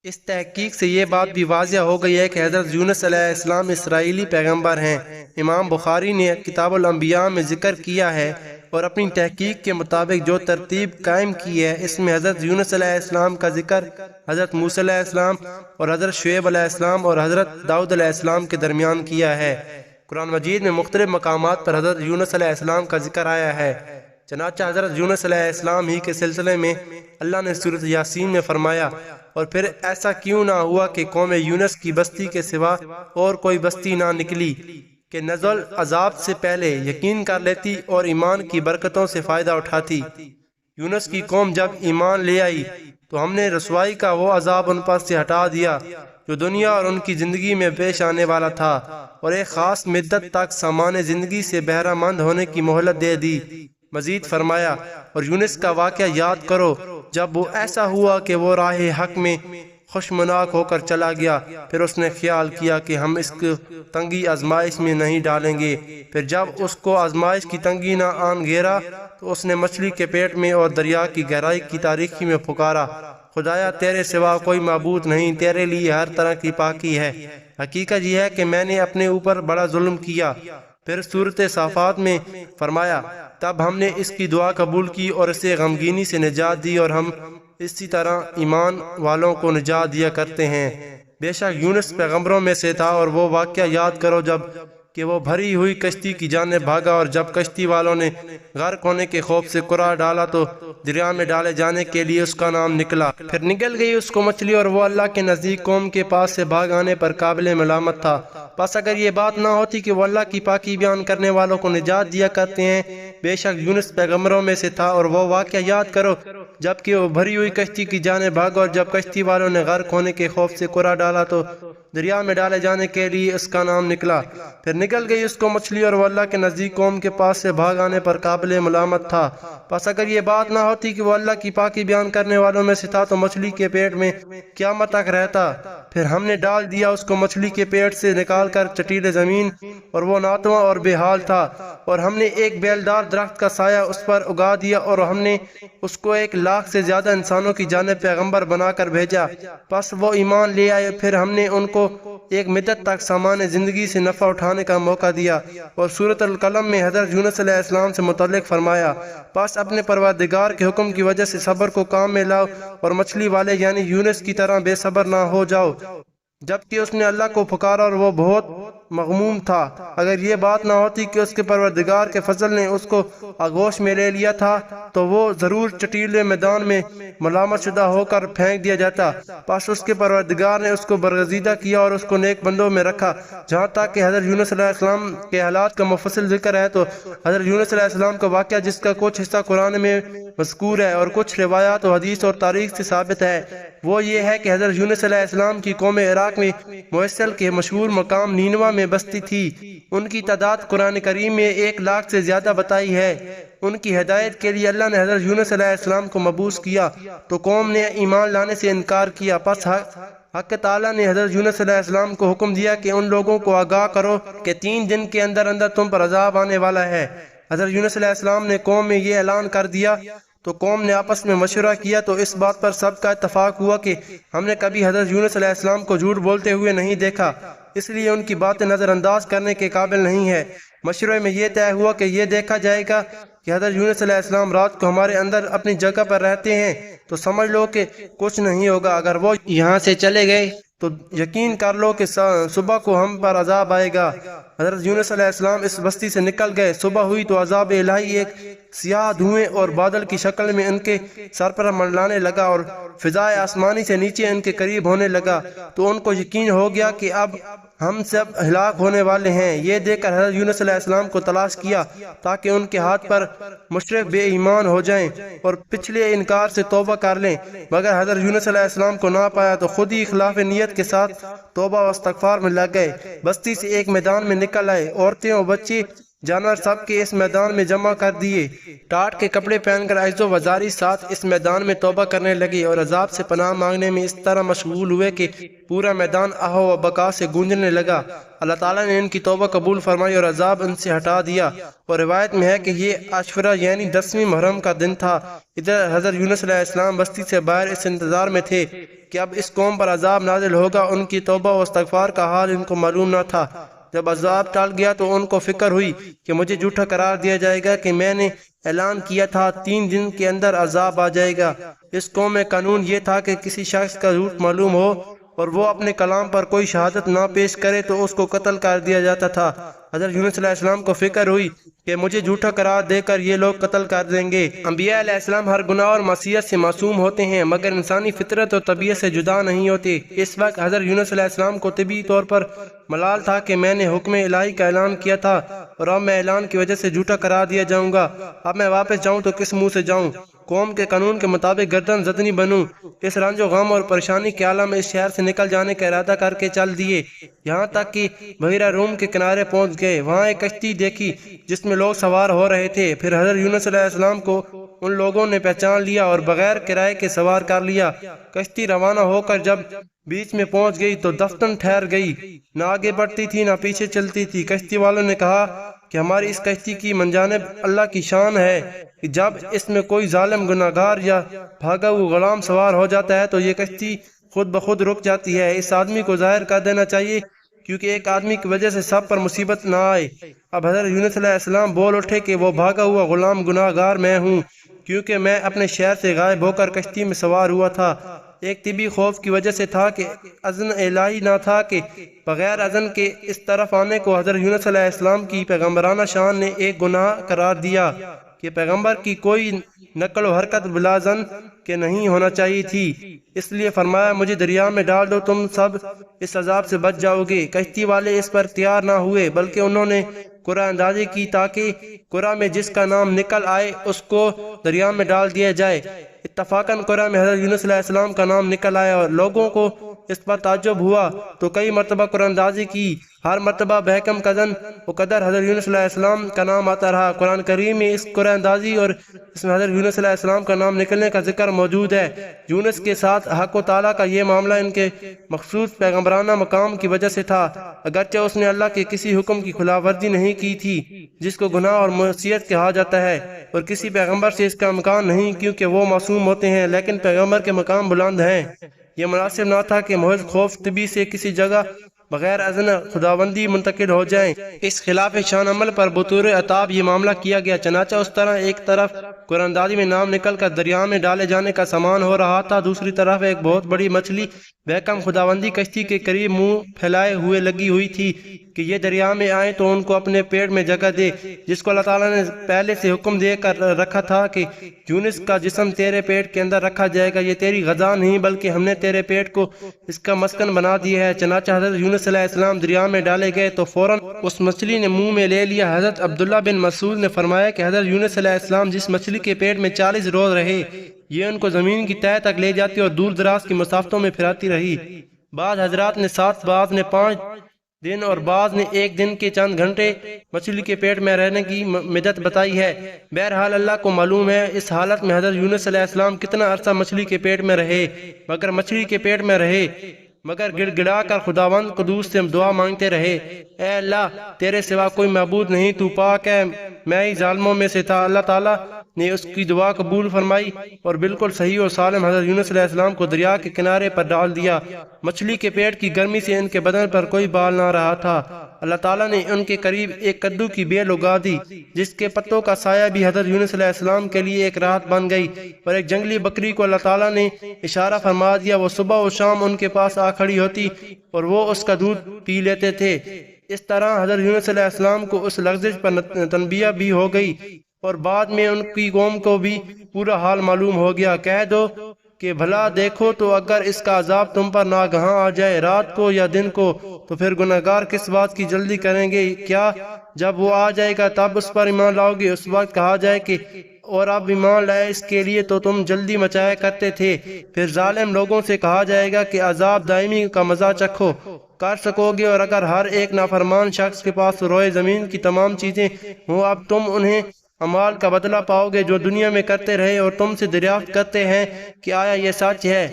اس تحقیق سے یہ بات بھی واضح ہو گئی ہے کہ حضرت یونس علیہ السلام اسرائیلی پیغمبر ہیں۔ امام بخاری نے کتاب الانبیاء میں ذکر کیا ہے اور اپنی تحقیق کے مطابق جو ترتیب قائم کی ہے اس میں حضرت یونس علیہ السلام کا ذکر حضرت موسیٰ علیہ السلام اور حضرت شعیب علیہ السلام اور حضرت داؤد علیہ السلام کے درمیان کیا ہے۔ قرآن مجید میں مختلف مقامات پر حضرت یونس علیہ السلام کا ذکر آیا ہے، چنانچہ حضرت یونس علیہ السلام ہی کے سلسلے میں اللہ نے سورۃ یاسین میں فرمایا، اور پھر ایسا کیوں نہ ہوا کہ قوم یونس کی بستی کے سوا اور کوئی بستی نہ نکلی کہ نزول عذاب سے پہلے یقین کر لیتی اور ایمان کی برکتوں سے فائدہ اٹھاتی۔ یونس کی قوم جب ایمان لے آئی تو ہم نے رسوائی کا وہ عذاب ان پر سے ہٹا دیا جو دنیا اور ان کی زندگی میں پیش آنے والا تھا، اور ایک خاص مدت تک سامان زندگی سے بہرہ مند ہونے کی مہلت دے دی۔ مزید فرمایا، اور یونس کا واقعہ یاد کرو جب وہ ایسا ہوا کہ وہ راہ حق میں خوشمناک ہو کر چلا گیا، پھر اس نے خیال کیا کہ ہم اس کو تنگی آزمائش میں نہیں ڈالیں گے۔ پھر جب اس کو آزمائش کی تنگی نہ آن گھیرا تو اس نے مچھلی کے پیٹ میں اور دریا کی گہرائی کی تاریکی میں پکارا، خدایا تیرے سوا کوئی معبود نہیں، تیرے لیے ہر طرح کی پاکی ہے، حقیقت یہ ہے کہ میں نے اپنے اوپر بڑا ظلم کیا۔ پھر سورۃ صافات میں فرمایا، تب ہم نے اس کی دعا قبول کی اور اسے غمگینی سے نجات دی، اور ہم اسی طرح ایمان والوں کو نجات دیا کرتے ہیں۔ بے شک یونس پیغمبروں میں سے تھا، اور وہ واقعہ یاد کرو جب کہ وہ بھری ہوئی کشتی کی جانب بھاگا، اور جب کشتی والوں نے غرق ہونے کے خوف سے قرار ڈالا تو دریا میں ڈالے جانے کے لیے اس کا نام نکلا، پھر نکل گئی اس کو مچھلی، اور وہ اللہ کے نزدیک قوم کے پاس سے بھاگ آنے پر قابل ملامت تھا۔ بس اگر یہ بات نہ ہوتی کہ وہ اللہ کی پاکی بیان کرنے والوں کو نجات دیا کرتے ہیں، بے شک یونس پیغمبروں میں سے تھا۔ اور وہ واقعہ یاد کرو جبکہ وہ بھری ہوئی کشتی کی جانب بھاگا، اور جب کشتی والوں نے غرق ہونے کے خوف سے قرار ڈالا تو دریا میں ڈالے جانے کے لیے اس کا نام نکلا، پھر نکل گئی اس کو مچھلی، اور وہ اللہ کے نزدیک قوم کے پاس سے بھاگ آنے پر قابل ملامت تھا۔ بس اگر یہ بات نہ ہوتی کہ وہ اللہ کی پاکی بیان کرنے والوں میں سے تھا تو مچھلی کے پیٹ میں قیامت تک رہتا۔ پھر ہم نے ڈال دیا اس کو مچھلی کے پیٹ سے نکال کر چٹیل زمین، اور وہ ناتواں اور بے حال تھا، اور ہم نے ایک بیلدار درخت کا سایہ اس پر اگا دیا، اور ہم نے اس کو 1,00,000 سے زیادہ انسانوں کی جانب پیغمبر بنا کر بھیجا، پس وہ ایمان لے آئے۔ پھر ہم نے ان کو ایک مدت تک سامان زندگی سے نفع اٹھانے کا موقع دیا۔ اور سورۃ القلم میں حضرت یونس علیہ السلام سے متعلق فرمایا، پس اپنے پروردگار کے حکم کی وجہ سے صبر کو کام میں لاؤ، اور مچھلی والے یعنی یونس کی طرح بے صبر نہ ہو جاؤ۔ جبکہ اس نے اللہ کو پکارا اور وہ بہت مغموم تھا۔ اگر یہ بات نہ ہوتی کہ اس کے پروردگار کے فضل نے اس کو آغوش میں لے لیا تھا تو وہ ضرور چٹیلے میدان میں ملامت شدہ ہو کر پھینک دیا جاتا۔ پس اس کے پروردگار نے اس کو برگزیدہ کیا اور اس کو نیک بندوں میں رکھا۔ جہاں تک کہ حضرت یونس علیہ السلام کے حالات کا مفصل ذکر ہے تو حضرت یونس علیہ السلام کا واقعہ، جس کا کچھ حصہ قرآن میں مذکور ہے اور کچھ روایات و حدیث اور تاریخ سے ثابت ہے، وہ یہ ہے کہ حضرت یونس علیہ السلام کی قوم عراق میں موصل کے مشہور مقام نینوا میں بستی تھی۔ ان کی تعداد قرآن کریم میں 1,00,000 سے زیادہ بتائی ہے۔ ان کی ہدایت کے لیے اللہ نے حضرت یونس علیہ السلام کو مبعوث کیا تو قوم نے ایمان لانے سے انکار کیا۔ پس حق تعالیٰ نے حضرت یونس علیہ السلام کو حکم دیا کہ ان لوگوں کو آگاہ کرو کہ 3 دن کے اندر اندر تم پر عذاب آنے والا ہے۔ حضرت یونس علیہ السلام نے قوم میں یہ اعلان کر دیا تو قوم نے آپس میں مشورہ کیا تو اس بات پر سب کا اتفاق ہوا کہ ہم نے کبھی حضرت یونس علیہ السلام کو جھوٹ بولتے ہوئے نہیں دیکھا، اس لیے ان کی باتیں نظر انداز کرنے کے قابل نہیں ہے۔ مشورے میں یہ طے ہوا کہ یہ دیکھا جائے گا کہ حضرت یونس علیہ السلام رات کو ہمارے اندر اپنی جگہ پر رہتے ہیں تو سمجھ لو کہ کچھ نہیں ہوگا، اگر وہ یہاں سے چلے گئے تو یقین کر لو کہ صبح کو ہم پر عذاب آئے گا۔ حضرت یونس علیہ السلام اس بستی سے نکل گئے۔ صبح ہوئی تو عذاب الہی ایک سیاہ دھوئیں اور بادل کی شکل میں ان کے سر پر منڈلانے لگا اور فضائے آسمانی سے نیچے ان کے قریب ہونے لگا، تو ان کو یقین ہو گیا کہ اب ہم سب ہلاک ہونے والے ہیں۔ یہ دیکھ کر حضرت یونس علیہ السلام کو تلاش کیا تاکہ ان کے ہاتھ پر مشرک بے ایمان ہو جائیں اور پچھلے انکار سے توبہ کر لیں، مگر حضرت یونس علیہ السلام کو نہ پایا تو خود ہی خلاف نیت کے ساتھ توبہ و استغفار میں لگ گئے۔ بستی سے ایک میدان میں نکل آئے، عورتیں اور بچے جانور سب کے اس میدان میں جمع کر دیے۔ ٹاٹ کے کپڑے پہن کر عجز و وزاری ساتھ اس میدان میں توبہ کرنے لگے اور عذاب سے پناہ مانگنے میں اس طرح مشغول ہوئے کہ پورا میدان آہو و بکا سے گونجنے لگا۔ اللہ تعالیٰ نے ان کی توبہ قبول فرمائی اور عذاب ان سے ہٹا دیا۔ اور روایت میں ہے کہ یہ عاشورہ یعنی 10ویں محرم کا دن تھا۔ ادھر حضرت یونس علیہ السلام بستی سے باہر اس انتظار میں تھے کہ اب اس قوم پر عذاب نازل ہوگا۔ ان کی توبہ و استغفار کا حال ان کو معلوم نہ تھا۔ جب عذاب ٹال گیا تو ان کو فکر ہوئی کہ مجھے جھوٹا قرار دیا جائے گا کہ میں نے اعلان کیا تھا 3 دن کے اندر عذاب آ جائے گا۔ اس قوم میں قانون یہ تھا کہ کسی شخص کا جھوٹ معلوم ہو اور وہ اپنے کلام پر کوئی شہادت نہ پیش کرے تو اس کو قتل کر دیا جاتا تھا۔ حضرت یونس علیہ السلام کو فکر ہوئی کہ مجھے جھوٹا قرار دے کر یہ لوگ قتل کر دیں گے۔ انبیاء علیہ السلام ہر گناہ اور معصیت سے معصوم ہوتے ہیں مگر انسانی فطرت اور طبیعت سے جدا نہیں ہوتے۔ اس وقت حضرت یونس علیہ السلام کو طبی طور پر ملال تھا کہ میں نے حکم الہی کا اعلان کیا تھا اور اب میں اعلان کی وجہ سے جھوٹا قرار دیا جاؤں گا۔ اب میں واپس جاؤں تو کس منہ سے جاؤں؟ قوم کے قانون کے مطابق گردن زدنی بنوں۔ اس رنج و غم اور پریشانی کے عالم میں اس شہر سے نکل جانے کا ارادہ کر کے چل دیے، یہاں تک کہ بحیرہ روم کے کنارے پہنچ گئے۔ وہاں ایک کشتی دیکھی جس میں لوگ سوار ہو رہے تھے۔ پھر حضرت یونس علیہ السلام کو ان لوگوں نے پہچان لیا اور بغیر کرائے کے سوار کر لیا۔ کشتی روانہ ہو کر جب بیچ میں پہنچ گئی تو دفتن ٹھہر گئی، نہ آگے بڑھتی تھی نہ پیچھے چلتی تھی۔ کشتی والوں نے کہا کہ ہماری اس کشتی کی منجانب اللہ کی شان ہے کہ جب اس میں کوئی ظالم گناہگار یا بھاگا ہوا غلام سوار ہو جاتا ہے تو یہ کشتی خود بخود رک جاتی ہے۔ اس آدمی کو ظاہر کر دینا چاہیے کیونکہ ایک آدمی کی وجہ سے سب پر مصیبت نہ آئے۔ اب حضرت یونس علیہ السلام بول اٹھے کہ وہ بھاگا ہوا غلام گناہگار میں ہوں، کیونکہ میں اپنے شہر سے غائب ہو کر کشتی میں سوار ہوا تھا۔ ایک طبی خوف کی وجہ سے تھا کہ اذن الہی نہ تھا کہ بغیر اذن کے اس طرف آنے کو حضرت یونس علیہ السلام کی پیغمبرانہ شان نے ایک گناہ قرار دیا کہ پیغمبر کی کوئی نقل و حرکت بلا اذن کے نہیں ہونا چاہیے تھی۔ اس لیے فرمایا مجھے دریا میں ڈال دو، تم سب اس عذاب سے بچ جاؤ گے۔ کشتی والے اس پر تیار نہ ہوئے بلکہ انہوں نے قرآن اندازی کی تاکہ قرآن میں جس کا نام نکل آئے اس کو دریا میں ڈال دیا جائے۔ اتفاقاً قرآن میں حضرت یونس علیہ السلام کا نام نکل آیا اور لوگوں کو اس پر تعجب ہوا تو کئی مرتبہ قرآن اندازی کی۔ ہر مرتبہ بحکم قدن و قدر حضرت یونس علیہ السلام کا نام آتا رہا۔ قرآن کریم میں اس قرآن اندازی اور اس میں حضرت یونس علیہ السلام کا نام نکلنے کا ذکر موجود ہے۔ یونس کے ساتھ حق و تعالیٰ کا یہ معاملہ ان کے مخصوص پیغمبرانہ مقام کی وجہ سے تھا، اگرچہ اس نے اللہ کے کسی حکم کی خلاف ورزی نہیں کی تھی جس کو گناہ اور معصیت کہا جاتا ہے، اور کسی پیغمبر سے اس کا امکان نہیں کیونکہ وہ معصوم ہوتے ہیں، لیکن پیغمبر کے مقام بلند ہیں۔ یہ مناسب نہ تھا کہ محض خوف طبی سے کسی جگہ بغیر اذن خداوندی منتقل ہو جائیں۔ اس خلاف شان عمل پر بطور عتاب یہ معاملہ کیا گیا۔ چنانچہ اس طرح ایک طرف قرآن اندازی میں نام نکل کر دریا میں ڈالے جانے کا سامان ہو رہا تھا، دوسری طرف ایک بہت بڑی مچھلی بحکم خداوندی کشتی کے قریب منہ پھیلائے ہوئے لگی ہوئی تھی کہ یہ دریا میں آئیں تو ان کو اپنے پیٹ میں جگہ دے، جس کو اللہ تعالیٰ نے پہلے سے حکم دے کر رکھا تھا کہ یونس کا جسم تیرے پیٹ کے اندر رکھا جائے گا۔ یہ تیری غذا نہیں بلکہ ہم نے تیرے پیٹ کو اس کا مسکن بنا دیا ہے۔ چنانچہ حضرت یونس علیہ السلام دریا میں ڈالے گئے تو فوراً اس مچھلی نے منہ میں لے لیا۔ حضرت عبداللہ بن مسعود نے فرمایا کہ حضرت یونس علیہ السلام جس مچھلی کے پیٹ میں 40 روز رہے، یہ ان کو زمین کی تہہ تک لے جاتی اور دور دراز کی مسافتوں میں پھراتی رہی۔ بعض حضرات نے 7، بعض نے 5 دن اور بعض نے 1 دن کے چند گھنٹے مچھلی کے پیٹ میں رہنے کی مدت بتائی ہے۔ بہرحال اللہ کو معلوم ہے اس حالت میں حضرت یونس علیہ السلام کتنا عرصہ مچھلی کے پیٹ میں رہے، مگر مچھلی کے پیٹ میں رہے مگر گڑ گڑا کر خداوند قدوس سے دعا مانگتے رہے، اے اللہ تیرے سوا کوئی معبود نہیں، تو پاک ہے، میں ہی ظالموں میں سے تھا۔ اللہ تعالیٰ نے اس کی دعا قبول فرمائی اور بالکل صحیح و سالم حضرت یونس علیہ السلام کو دریا کے کنارے پر ڈال دیا۔ مچھلی کے پیٹ کی گرمی سے ان کے بدن پر کوئی بال نہ رہا تھا۔ اللہ تعالیٰ نے ان کے قریب ایک کدو کی بیل اگا دی جس کے پتوں کا سایہ بھی حضرت یونس علیہ السلام کے لیے ایک راحت بن گئی، اور ایک جنگلی بکری کو اللہ تعالیٰ نے اشارہ فرما دیا، وہ صبح و شام ان کے پاس آ کھڑی ہوتی اور وہ اس کا دودھ پی لیتے تھے۔ اس طرح حضرت یونس علیہ السلام کو اس لغزش پر تنبیہ بھی ہو گئی اور بعد میں ان کی قوم کو بھی پورا حال معلوم ہو گیا۔ کہہ دو کہ بھلا دیکھو تو اگر اس کا عذاب تم پر ناگہاں آ جائے رات کو یا دن کو تو پھر گناہگار کس بات کی جلدی کریں گے؟ کیا جب وہ آ جائے گا تب اس پر ایمان لاؤ گے؟ اس وقت کہا جائے کہ اور اب ایمان لائے اس کے لیے تو تم جلدی مچایا کرتے تھے۔ پھر ظالم لوگوں سے کہا جائے گا کہ عذاب دائمی کا مزہ چکھو، کر سکو گے، اور اگر ہر ایک نافرمان شخص کے پاس روئے زمین کی تمام چیزیں ہوں، اب تم انہیں اعمال کا بدلہ پاؤ گے جو دنیا میں کرتے رہے، اور تم سے دریافت کرتے ہیں کہ آیا یہ سچ ہے؟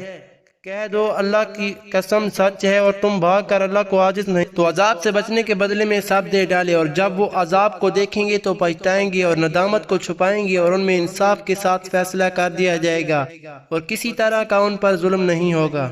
کہہ دو اللہ کی قسم سچ ہے، اور تم بھاگ کر اللہ کو عاجز نہیں۔ تو عذاب سے بچنے کے بدلے میں سب دے ڈالے، اور جب وہ عذاب کو دیکھیں گے تو پچھتائیں گے اور ندامت کو چھپائیں گے، اور ان میں انصاف کے ساتھ فیصلہ کر دیا جائے گا، اور کسی طرح کا ان پر ظلم نہیں ہوگا۔